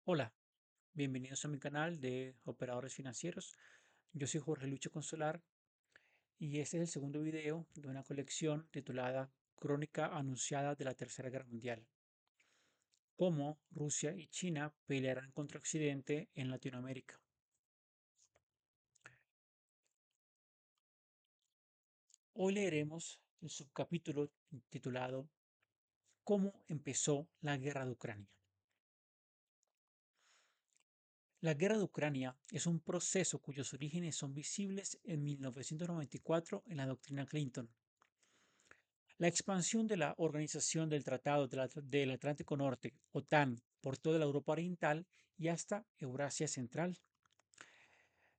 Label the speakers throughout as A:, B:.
A: Hola, bienvenidos a mi canal de operadores financieros. Yo soy Jorge Lucho Consolar y este es el segundo video de una colección titulada Crónica anunciada de la Tercera Guerra Mundial. Cómo Rusia y China pelearán contra Occidente en Latinoamérica. Hoy leeremos el subcapítulo titulado Cómo empezó la guerra de Ucrania. La guerra de Ucrania es un proceso cuyos orígenes son visibles en 1994 en la doctrina Clinton. La expansión de la Organización del Tratado del Atlántico Norte, OTAN, por toda la Europa Oriental y hasta Eurasia Central.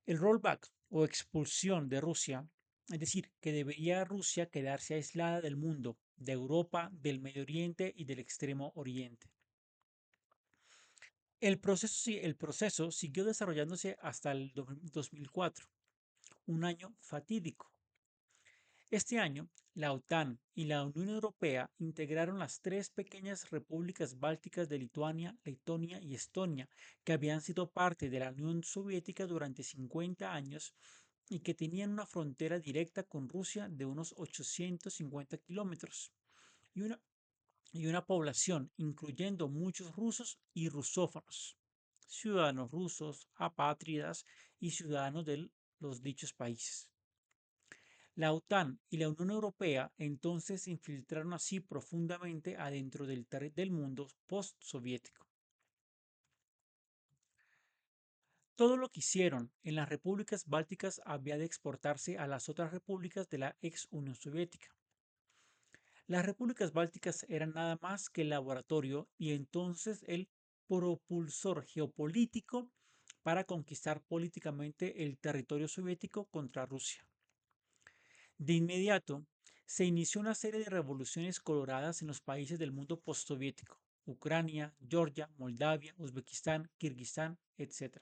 A: El rollback o expulsión de Rusia, es decir, que debería Rusia quedarse aislada del mundo, de Europa, del Medio Oriente y del Extremo Oriente. El proceso siguió desarrollándose hasta el 2004, un año fatídico. Este año, la OTAN y la Unión Europea integraron las tres pequeñas repúblicas bálticas de Lituania, Letonia y Estonia, que habían sido parte de la Unión Soviética durante 50 años y que tenían una frontera directa con Rusia de unos 850 kilómetros y una población, incluyendo muchos rusos y rusófonos, ciudadanos rusos, apátridas y ciudadanos de los dichos países. La OTAN y la Unión Europea entonces se infiltraron así profundamente adentro del mundo postsoviético. Todo lo que hicieron en las repúblicas bálticas había de exportarse a las otras repúblicas de la ex Unión Soviética. Las repúblicas bálticas eran nada más que el laboratorio y entonces el propulsor geopolítico para conquistar políticamente el territorio soviético contra Rusia. De inmediato, se inició una serie de revoluciones coloradas en los países del mundo postsoviético: Ucrania, Georgia, Moldavia, Uzbekistán, Kirguistán, etc.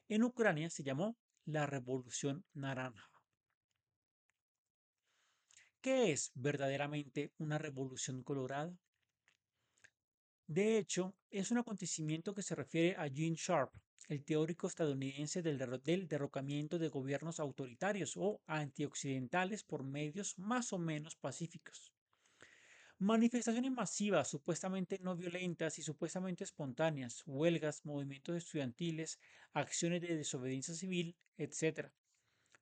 A: En Ucrania se llamó la Revolución Naranja. ¿Qué es verdaderamente una revolución colorada? De hecho, es un acontecimiento que se refiere a Gene Sharp, el teórico estadounidense del derrocamiento de gobiernos autoritarios o antioccidentales por medios más o menos pacíficos. Manifestaciones masivas, supuestamente no violentas y supuestamente espontáneas, huelgas, movimientos estudiantiles, acciones de desobediencia civil, etc.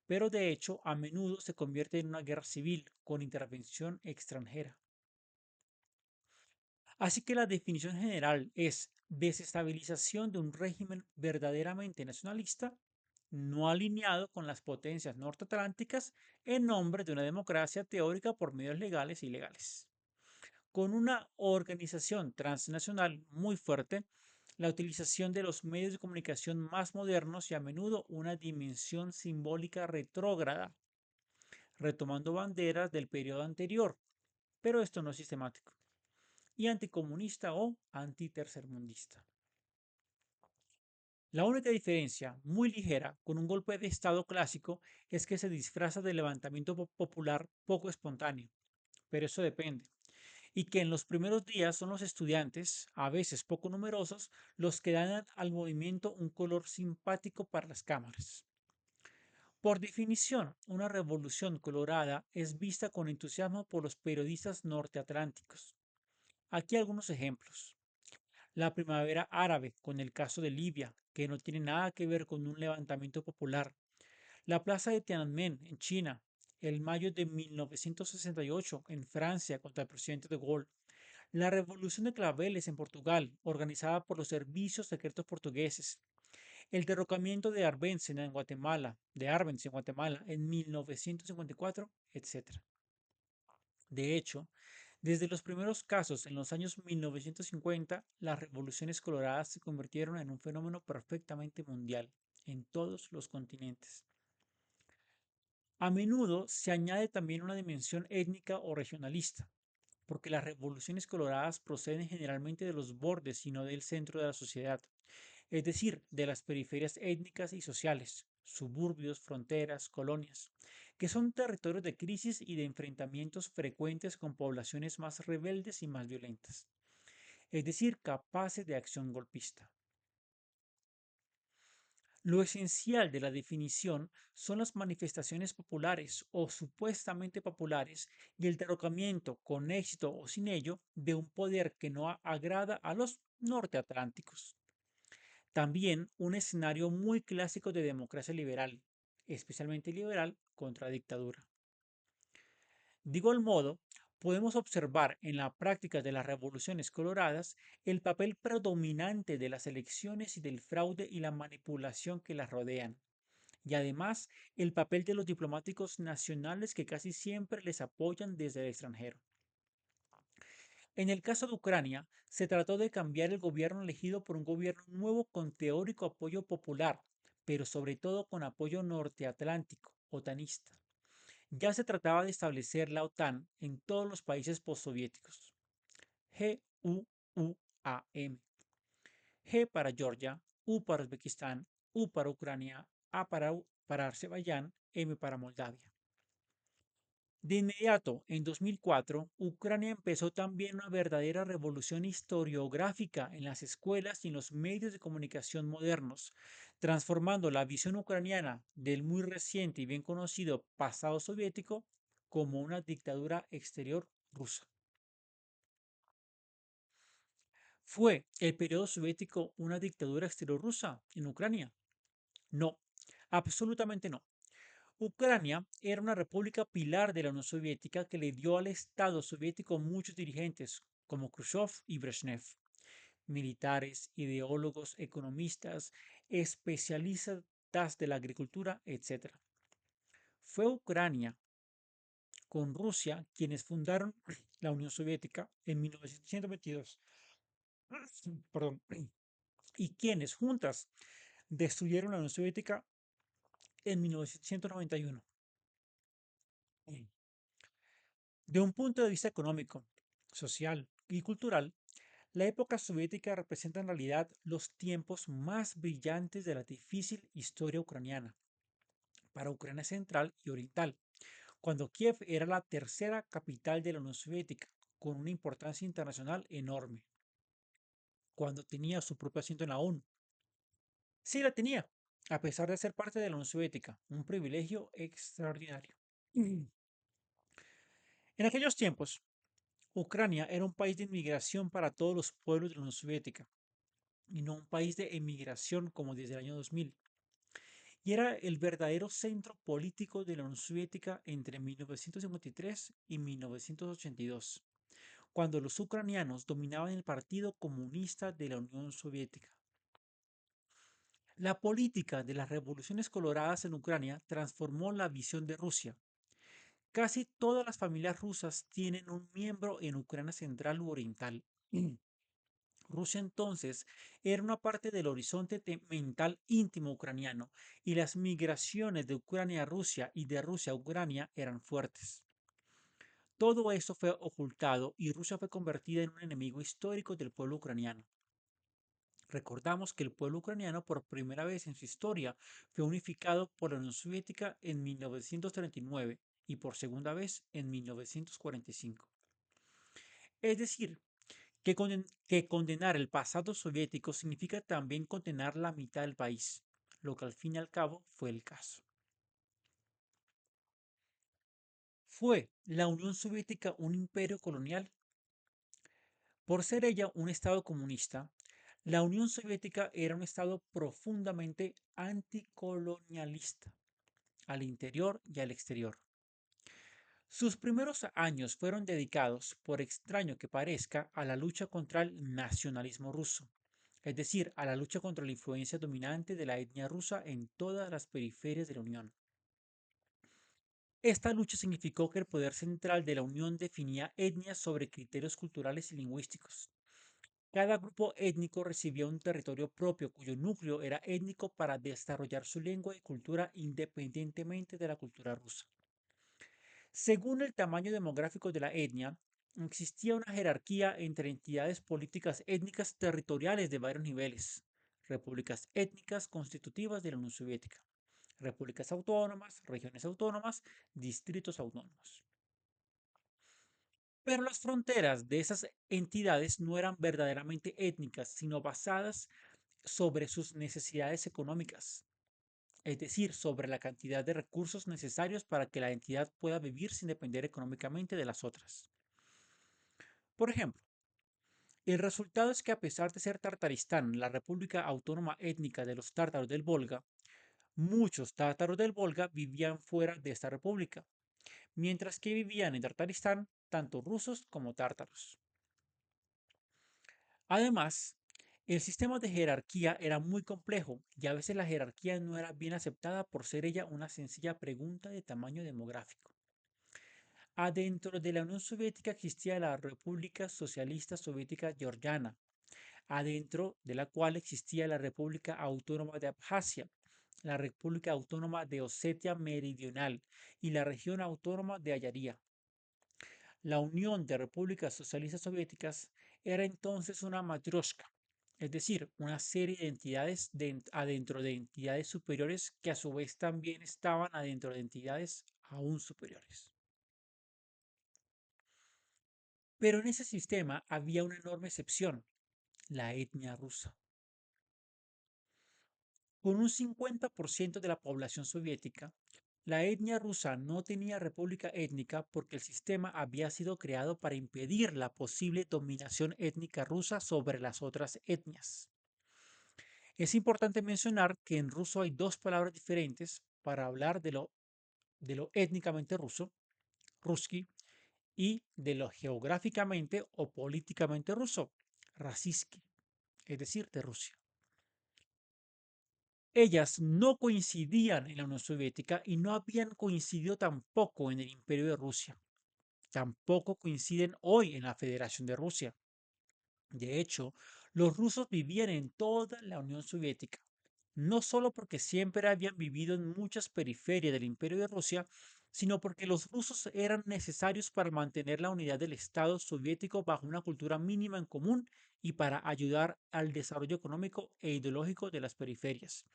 A: Pero de hecho, a menudo se convierte en una guerra civil con intervención extranjera. Así que la definición general es desestabilización de un régimen verdaderamente nacionalista, no alineado con las potencias norteatlánticas en nombre de una democracia teórica por medios legales y ilegales. Con una organización transnacional muy fuerte, la utilización de los medios de comunicación más modernos y a menudo una dimensión simbólica retrógrada, retomando banderas del periodo anterior, pero esto no es sistemático, y anticomunista o antitercermundista. La única diferencia, muy ligera, con un golpe de Estado clásico es que se disfraza de levantamiento popular poco espontáneo, pero eso depende. Y que en los primeros días son los estudiantes, a veces poco numerosos, los que dan al movimiento un color simpático para las cámaras. Por definición, una revolución colorada es vista con entusiasmo por los periodistas norteatlánticos. Aquí algunos ejemplos. La primavera árabe, con el caso de Libia, que no tiene nada que ver con un levantamiento popular. La plaza de Tiananmen, en China. El mayo de 1968, en Francia, contra el presidente de Gaulle. La Revolución de Claveles en Portugal, organizada por los servicios secretos portugueses. El derrocamiento de Arbenz en Guatemala en 1954, etc. De hecho, desde los primeros casos en los años 1950, las revoluciones coloradas se convirtieron en un fenómeno perfectamente mundial en todos los continentes. A menudo se añade también una dimensión étnica o regionalista, porque las revoluciones coloradas proceden generalmente de los bordes y no del centro de la sociedad, es decir, de las periferias étnicas y sociales, suburbios, fronteras, colonias, que son territorios de crisis y de enfrentamientos frecuentes con poblaciones más rebeldes y más violentas, es decir, capaces de acción golpista. Lo esencial de la definición son las manifestaciones populares o supuestamente populares y el derrocamiento, con éxito o sin ello, de un poder que no agrada a los norteatlánticos. También un escenario muy clásico de democracia liberal, especialmente liberal contra dictadura. De igual modo, podemos observar en la práctica de las revoluciones coloradas el papel predominante de las elecciones y del fraude y la manipulación que las rodean, y además el papel de los diplomáticos nacionales que casi siempre les apoyan desde el extranjero. En el caso de Ucrania, se trató de cambiar el gobierno elegido por un gobierno nuevo con teórico apoyo popular, pero sobre todo con apoyo norteatlántico, otanista. Ya se trataba de establecer la OTAN en todos los países postsoviéticos. GUUAM. G para Georgia, U para Uzbekistán, U para Ucrania, para Azerbaiyán, M para Moldavia. De inmediato, en 2004, Ucrania empezó también una verdadera revolución historiográfica en las escuelas y en los medios de comunicación modernos, transformando la visión ucraniana del muy reciente y bien conocido pasado soviético como una dictadura exterior rusa. ¿Fue el periodo soviético una dictadura exterior rusa en Ucrania? No, absolutamente no. Ucrania era una república pilar de la Unión Soviética que le dio al Estado soviético muchos dirigentes, como Khrushchev y Brezhnev, militares, ideólogos, economistas, especialistas de la agricultura, etc. Fue Ucrania con Rusia quienes fundaron la Unión Soviética en 1922, perdón, y quienes juntas destruyeron la Unión Soviética en 1991. De un punto de vista económico, social y cultural, la época soviética representa en realidad los tiempos más brillantes de la difícil historia ucraniana para Ucrania central y oriental, cuando Kiev era la tercera capital de la Unión Soviética, con una importancia internacional enorme, cuando tenía su propio asiento en la ONU. Sí la tenía, a pesar de ser parte de la Unión Soviética, un privilegio extraordinario. En aquellos tiempos, Ucrania era un país de inmigración para todos los pueblos de la Unión Soviética y no un país de emigración como desde el año 2000. Y era el verdadero centro político de la Unión Soviética entre 1953 y 1982, cuando los ucranianos dominaban el Partido Comunista de la Unión Soviética. La política de las revoluciones coloradas en Ucrania transformó la visión de Rusia. Casi todas las familias rusas tienen un miembro en Ucrania central u oriental. Rusia entonces era una parte del horizonte mental íntimo ucraniano y las migraciones de Ucrania a Rusia y de Rusia a Ucrania eran fuertes. Todo eso fue ocultado y Rusia fue convertida en un enemigo histórico del pueblo ucraniano. Recordamos que el pueblo ucraniano por primera vez en su historia fue unificado por la Unión Soviética en 1939 y por segunda vez en 1945. Es decir, que condenar el pasado soviético significa también condenar la mitad del país, lo que al fin y al cabo fue el caso. ¿Fue la Unión Soviética un imperio colonial? Por ser ella un estado comunista, la Unión Soviética era un estado profundamente anticolonialista, al interior y al exterior. Sus primeros años fueron dedicados, por extraño que parezca, a la lucha contra el nacionalismo ruso, es decir, a la lucha contra la influencia dominante de la etnia rusa en todas las periferias de la Unión. Esta lucha significó que el poder central de la Unión definía etnias sobre criterios culturales y lingüísticos. Cada grupo étnico recibía un territorio propio cuyo núcleo era étnico para desarrollar su lengua y cultura independientemente de la cultura rusa. Según el tamaño demográfico de la etnia, existía una jerarquía entre entidades políticas étnicas territoriales de varios niveles, repúblicas étnicas constitutivas de la Unión Soviética, repúblicas autónomas, regiones autónomas, distritos autónomos. Pero las fronteras de esas entidades no eran verdaderamente étnicas, sino basadas sobre sus necesidades económicas. es decir, sobre la cantidad de recursos necesarios para que la entidad pueda vivir sin depender económicamente de las otras. Por ejemplo, el resultado es que a pesar de ser Tartaristán la república autónoma étnica de los tártaros del Volga, muchos tártaros del Volga vivían fuera de esta república, mientras que vivían en Tartaristán tanto rusos como tártaros. Además, el sistema de jerarquía era muy complejo y a veces la jerarquía no era bien aceptada por ser ella una sencilla pregunta de tamaño demográfico. Adentro de la Unión Soviética existía la República Socialista Soviética Georgiana, adentro de la cual existía la República Autónoma de Abjasia, la República Autónoma de Osetia Meridional y la región autónoma de Ayaría. La Unión de Repúblicas Socialistas Soviéticas era entonces una matrioshka, es decir, una serie de entidades adentro de entidades superiores que a su vez también estaban adentro de entidades aún superiores. Pero en ese sistema había una enorme excepción, la etnia rusa. Con un 50% de la población soviética, la etnia rusa no tenía república étnica porque el sistema había sido creado para impedir la posible dominación étnica rusa sobre las otras etnias. Es importante mencionar que en ruso hay dos palabras diferentes para hablar de lo étnicamente ruso, ruski, y de lo geográficamente o políticamente ruso, rasiski, es decir, de Rusia. Ellas no coincidían en la Unión Soviética y no habían coincidido tampoco en el Imperio de Rusia. Tampoco coinciden hoy en la Federación de Rusia. De hecho, los rusos vivían en toda la Unión Soviética, no solo porque siempre habían vivido en muchas periferias del Imperio de Rusia, sino porque los rusos eran necesarios para mantener la unidad del Estado soviético bajo una cultura mínima en común y para ayudar al desarrollo económico e ideológico de las periferias,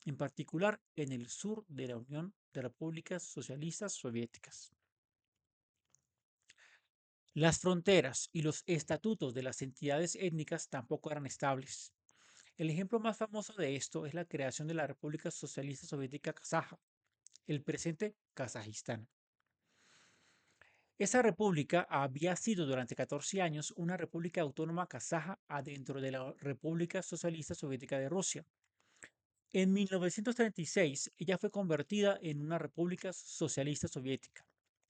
A: en particular en el sur de la Unión de Repúblicas Socialistas Soviéticas. Las fronteras y los estatutos de las entidades étnicas tampoco eran estables. El ejemplo más famoso de esto es la creación de la República Socialista Soviética Kazaja, el presente Kazajistán. Esa república había sido durante 14 años una república autónoma kazaja adentro de la República Socialista Soviética de Rusia. En 1936, ella fue convertida en una república socialista soviética,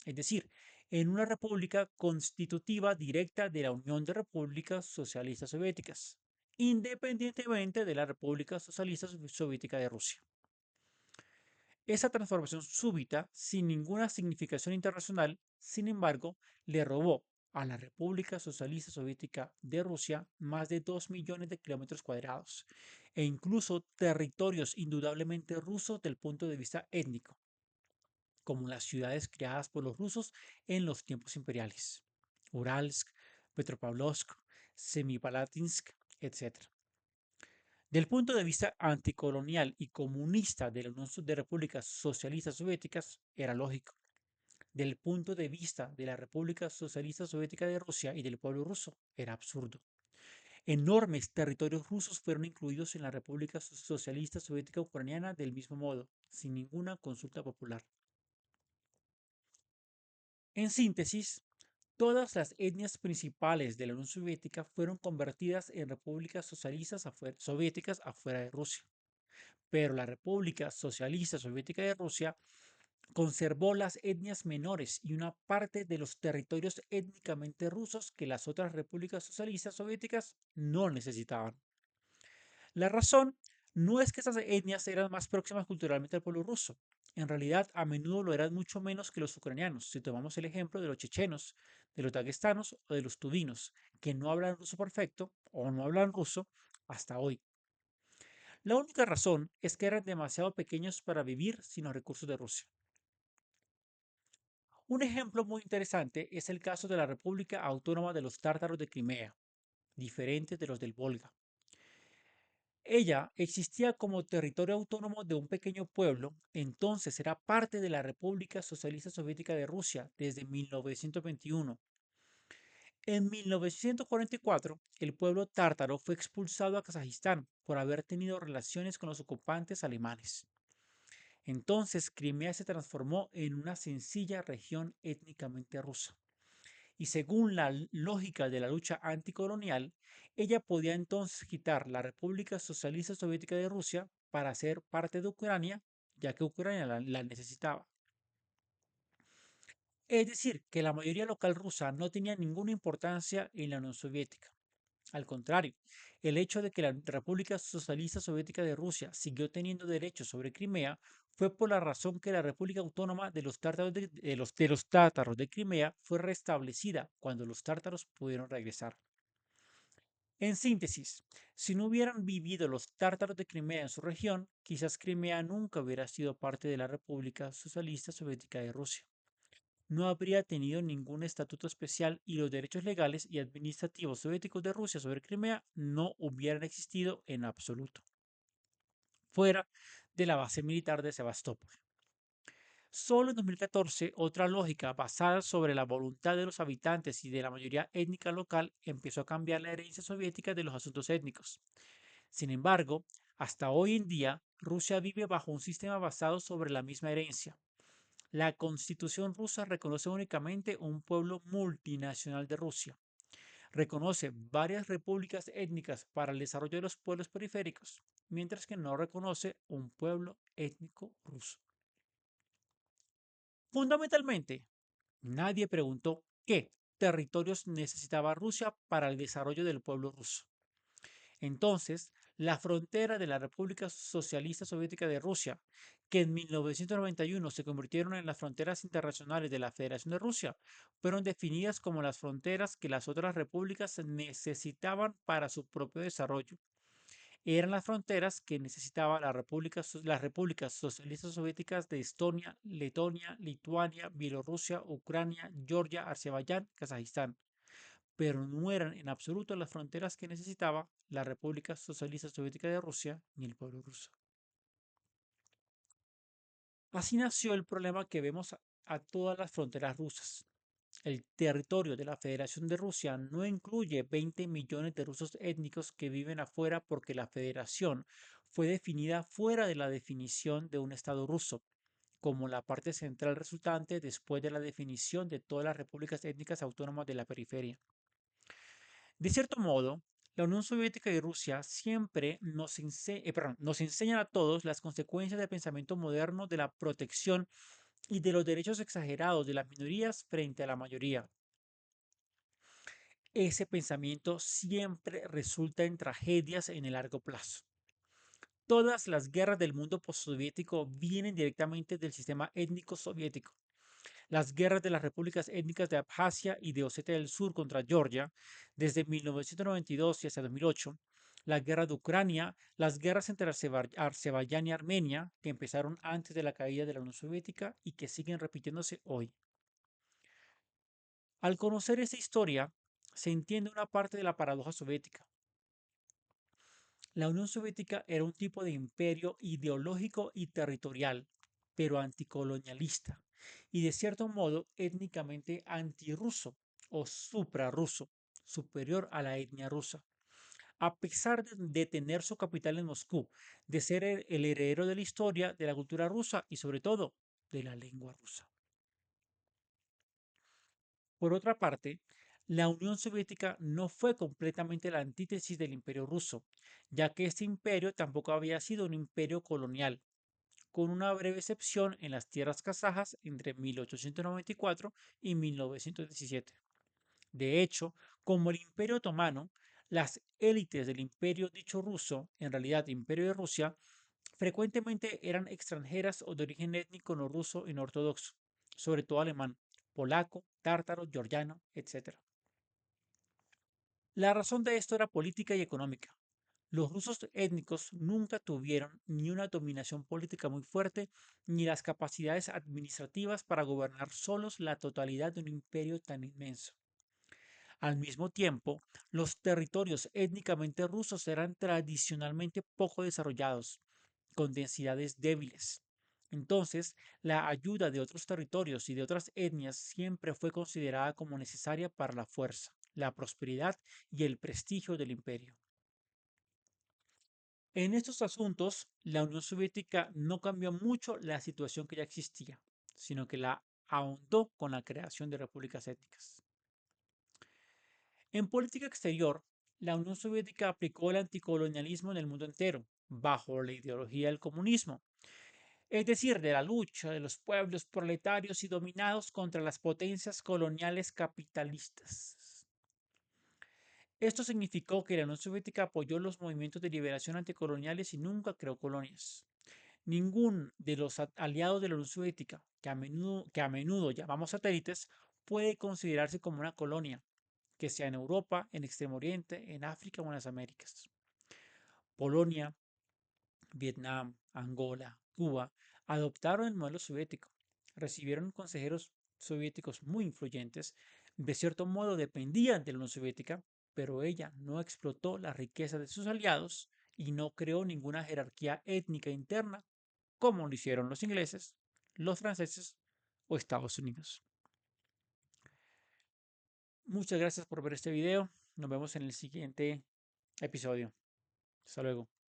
A: es decir, en una república constitutiva directa de la Unión de Repúblicas Socialistas Soviéticas, independientemente de la República Socialista Soviética de Rusia. Esa transformación súbita, sin ninguna significación internacional, sin embargo, le robó a la República Socialista Soviética de Rusia más de 2 millones de kilómetros cuadrados e incluso territorios indudablemente rusos del punto de vista étnico, como las ciudades creadas por los rusos en los tiempos imperiales, Uralsk, Petropavlovsk, Semipalatinsk, etc. Del punto de vista anticolonial y comunista de la Unión de Repúblicas Socialistas Soviéticas, era lógico. Del punto de vista de la República Socialista Soviética de Rusia y del pueblo ruso, era absurdo. Enormes territorios rusos fueron incluidos en la República Socialista Soviética Ucraniana del mismo modo, sin ninguna consulta popular. En síntesis, todas las etnias principales de la Unión Soviética fueron convertidas en repúblicas socialistas soviéticas afuera de Rusia. Pero la República Socialista Soviética de Rusia conservó las etnias menores y una parte de los territorios étnicamente rusos que las otras repúblicas socialistas soviéticas no necesitaban. La razón no es que estas etnias eran más próximas culturalmente al pueblo ruso. En realidad, a menudo lo eran mucho menos que los ucranianos, si tomamos el ejemplo de los chechenos, de los dagestanos o de los tudinos, que no hablan ruso perfecto o no hablan ruso hasta hoy. La única razón es que eran demasiado pequeños para vivir sin los recursos de Rusia. Un ejemplo muy interesante es el caso de la República Autónoma de los Tártaros de Crimea, diferente de los del Volga. Ella existía como territorio autónomo de un pequeño pueblo, entonces era parte de la República Socialista Soviética de Rusia desde 1921. En 1944, el pueblo tártaro fue expulsado a Kazajistán por haber tenido relaciones con los ocupantes alemanes. Entonces, Crimea se transformó en una sencilla región étnicamente rusa. Y según la lógica de la lucha anticolonial, ella podía entonces quitar la República Socialista Soviética de Rusia para ser parte de Ucrania, ya que Ucrania la necesitaba. Es decir, que la mayoría local rusa no tenía ninguna importancia en la Unión Soviética. Al contrario, el hecho de que la República Socialista Soviética de Rusia siguió teniendo derechos sobre Crimea fue por la razón que la República Autónoma de los Tártaros de los Tártaros de Crimea fue restablecida cuando los tártaros pudieron regresar. En síntesis, si no hubieran vivido los tártaros de Crimea en su región, quizás Crimea nunca hubiera sido parte de la República Socialista Soviética de Rusia. No habría tenido ningún estatuto especial y los derechos legales y administrativos soviéticos de Rusia sobre Crimea no hubieran existido en absoluto, fuera de la base militar de Sebastopol. Solo en 2014, otra lógica basada sobre la voluntad de los habitantes y de la mayoría étnica local empezó a cambiar la herencia soviética de los asuntos étnicos. Sin embargo, hasta hoy en día, Rusia vive bajo un sistema basado sobre la misma herencia. La Constitución rusa reconoce únicamente un pueblo multinacional de Rusia. Reconoce varias repúblicas étnicas para el desarrollo de los pueblos periféricos, mientras que no reconoce un pueblo étnico ruso. Fundamentalmente, nadie preguntó qué territorios necesitaba Rusia para el desarrollo del pueblo ruso. Entonces, la frontera de la República Socialista Soviética de Rusia, que en 1991 se convirtieron en las fronteras internacionales de la Federación de Rusia, fueron definidas como las fronteras que las otras repúblicas necesitaban para su propio desarrollo. Eran las fronteras que necesitaban las repúblicas socialistas soviéticas de Estonia, Letonia, Lituania, Bielorrusia, Ucrania, Georgia, Azerbaiyán, Kazajistán, pero no eran en absoluto las fronteras que necesitaba la República Socialista Soviética de Rusia ni el pueblo ruso. Así nació el problema que vemos a todas las fronteras rusas. El territorio de la Federación de Rusia no incluye 20 millones de rusos étnicos que viven afuera porque la federación fue definida fuera de la definición de un Estado ruso, como la parte central resultante después de la definición de todas las repúblicas étnicas autónomas de la periferia. De cierto modo, la Unión Soviética y Rusia siempre nos enseñan a todos las consecuencias del pensamiento moderno de la protección y de los derechos exagerados de las minorías frente a la mayoría. Ese pensamiento siempre resulta en tragedias en el largo plazo. Todas las guerras del mundo postsoviético vienen directamente del sistema étnico soviético. Las guerras de las repúblicas étnicas de Abjasia y de Osetia del Sur contra Georgia desde 1992 y hasta 2008, la guerra de Ucrania, las guerras entre Azerbaiyán y Armenia, que empezaron antes de la caída de la Unión Soviética y que siguen repitiéndose hoy. Al conocer esta historia, se entiende una parte de la paradoja soviética. La Unión Soviética era un tipo de imperio ideológico y territorial, pero anticolonialista, y de cierto modo étnicamente antirruso o suprarruso, superior a la etnia rusa. A pesar de tener su capital en Moscú, de ser el heredero de la historia, de la cultura rusa y sobre todo de la lengua rusa. Por otra parte, la Unión Soviética no fue completamente la antítesis del Imperio ruso, ya que este imperio tampoco había sido un imperio colonial, con una breve excepción en las tierras kazajas entre 1894 y 1917. De hecho, como el Imperio Otomano, las élites del imperio dicho ruso, en realidad Imperio de Rusia, frecuentemente eran extranjeras o de origen étnico no ruso y no ortodoxo, sobre todo alemán, polaco, tártaro, georgiano, etc. La razón de esto era política y económica. Los rusos étnicos nunca tuvieron ni una dominación política muy fuerte ni las capacidades administrativas para gobernar solos la totalidad de un imperio tan inmenso. Al mismo tiempo, los territorios étnicamente rusos eran tradicionalmente poco desarrollados, con densidades débiles. Entonces, la ayuda de otros territorios y de otras etnias siempre fue considerada como necesaria para la fuerza, la prosperidad y el prestigio del imperio. En estos asuntos, la Unión Soviética no cambió mucho la situación que ya existía, sino que la ahondó con la creación de repúblicas étnicas. En política exterior, la Unión Soviética aplicó el anticolonialismo en el mundo entero, bajo la ideología del comunismo, es decir, de la lucha de los pueblos proletarios y dominados contra las potencias coloniales capitalistas. Esto significó que la Unión Soviética apoyó los movimientos de liberación anticoloniales y nunca creó colonias. Ningún de los aliados de la Unión Soviética, que a menudo llamamos satélites, puede considerarse como una colonia, que sea en Europa, en Extremo Oriente, en África o en las Américas. Polonia, Vietnam, Angola, Cuba adoptaron el modelo soviético, recibieron consejeros soviéticos muy influyentes, de cierto modo dependían de la Unión Soviética, pero ella no explotó la riqueza de sus aliados y no creó ninguna jerarquía étnica interna como lo hicieron los ingleses, los franceses o Estados Unidos. Muchas gracias por ver este video. Nos vemos en el siguiente episodio. Hasta luego.